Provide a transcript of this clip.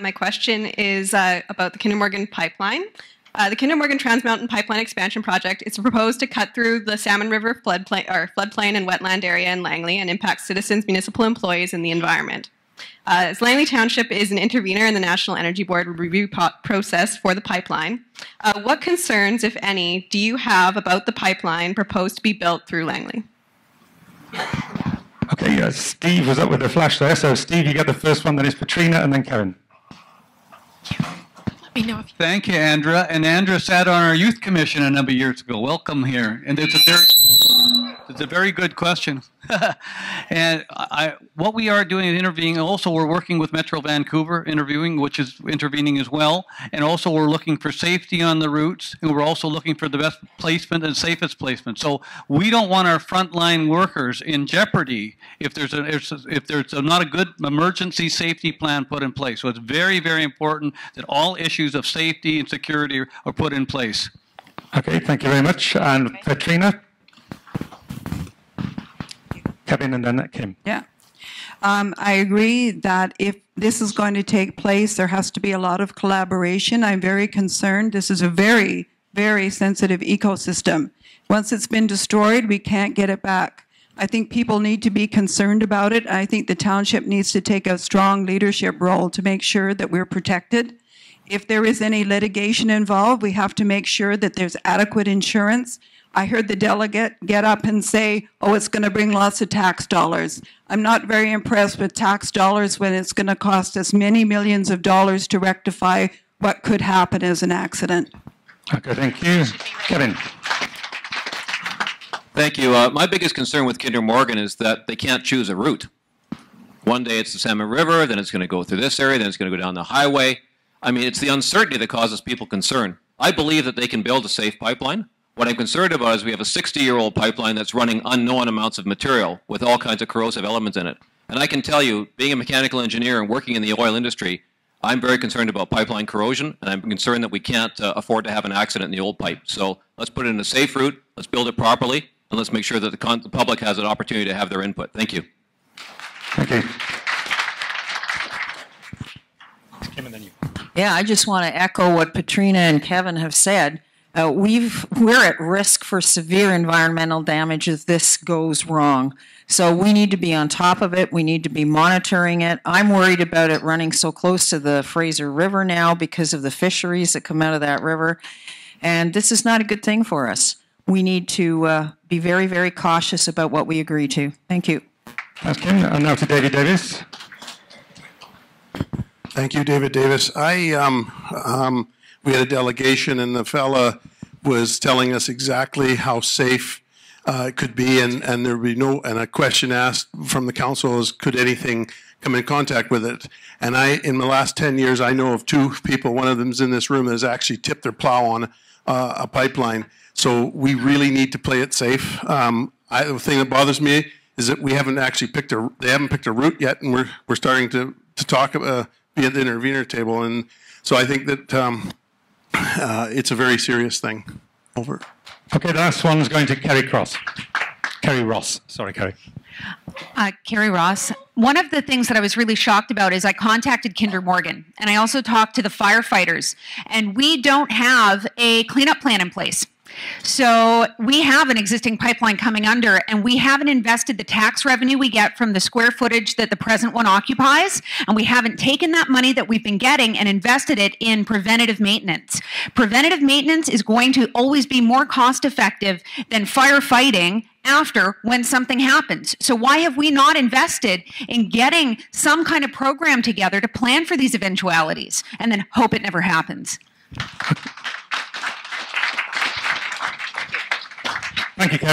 My question is about the Kinder Morgan pipeline. The Kinder Morgan Trans Mountain Pipeline Expansion Project is proposed to cut through the Salmon River floodplain and wetland area in Langley and impact citizens, municipal employees, and the environment. As Langley Township is an intervener in the National Energy Board review process for the pipeline, what concerns, if any, do you have about the pipeline proposed to be built through Langley? Okay, Steve was up with the flash there. So Steve, you get the first one, then it's Petrina, and then Kevin. Thank you, Andra. And Andra sat on our youth commission a number of years ago. Welcome here. And it's a very good question. And what we are doing is intervening. Also, we're working with Metro Vancouver, which is intervening as well. And also, we're looking for safety on the routes. And we're also looking for the best placement and safest placement. So we don't want our frontline workers in jeopardy if there's not a good emergency safety plan put in place. So it's very, very important that all issues of safety and security are put in place. Okay, thank you very much. And Petrina? Kevin and then Kim. Yeah. I agree that if this is going to take place, there has to be a lot of collaboration. I'm very concerned. This is a very, very sensitive ecosystem. Once it's been destroyed, we can't get it back. I think people need to be concerned about it. I think the township needs to take a strong leadership role to make sure that we're protected. If there is any litigation involved, we have to make sure that there's adequate insurance. I heard the delegate get up and say, oh, it's going to bring lots of tax dollars. I'm not very impressed with tax dollars when it's going to cost us many millions of dollars to rectify what could happen as an accident. Okay, thank you. Kevin. Thank you. My biggest concern with Kinder Morgan is that they can't choose a route. One day it's the Salmon River, then it's going to go through this area, then it's going to go down the highway. I mean, it's the uncertainty that causes people concern. I believe that they can build a safe pipeline. What I'm concerned about is we have a 60-year-old pipeline that's running unknown amounts of material with all kinds of corrosive elements in it. And I can tell you, being a mechanical engineer and working in the oil industry, I'm very concerned about pipeline corrosion, and I'm concerned that we can't afford to have an accident in the old pipe. So let's put it in a safe route, let's build it properly, and let's make sure that the public has an opportunity to have their input. Thank you. Thank you. Kim and then you. Yeah, I just want to echo what Petrina and Kevin have said. We're at risk for severe environmental damage if this goes wrong. So we need to be on top of it. We need to be monitoring it. I'm worried about it running so close to the Fraser River now because of the fisheries that come out of that river. And this is not a good thing for us. We need to be very, very cautious about what we agree to. Thank you. Thanks, Kim. And now to David Davis. Thank you, David Davis. We had a delegation, and the fella was telling us exactly how safe it could be, and there would be no. And a question asked from the council is, could anything come in contact with it? And in the last 10 years, I know of two people. One of them's in this room that has actually tipped their plow on a pipeline. So we really need to play it safe. The thing that bothers me is that we haven't actually picked they haven't picked a route yet, and we're starting to talk be at the intervener table, and so I think that. It's a very serious thing. Over. Okay, the last one is going to Kerry Ross. Sorry, Kerry. Kerry Ross. One of the things that I was really shocked about is I contacted Kinder Morgan, and I also talked to the firefighters, and we don't have a cleanup plan in place. So we have an existing pipeline coming under, and we haven't invested the tax revenue we get from the square footage that the present one occupies, and we haven't taken that money that we've been getting and invested it in preventative maintenance. Preventative maintenance is going to always be more cost effective than firefighting after when something happens. So why have we not invested in getting some kind of program together to plan for these eventualities and then hope it never happens? Thank you, Kerry.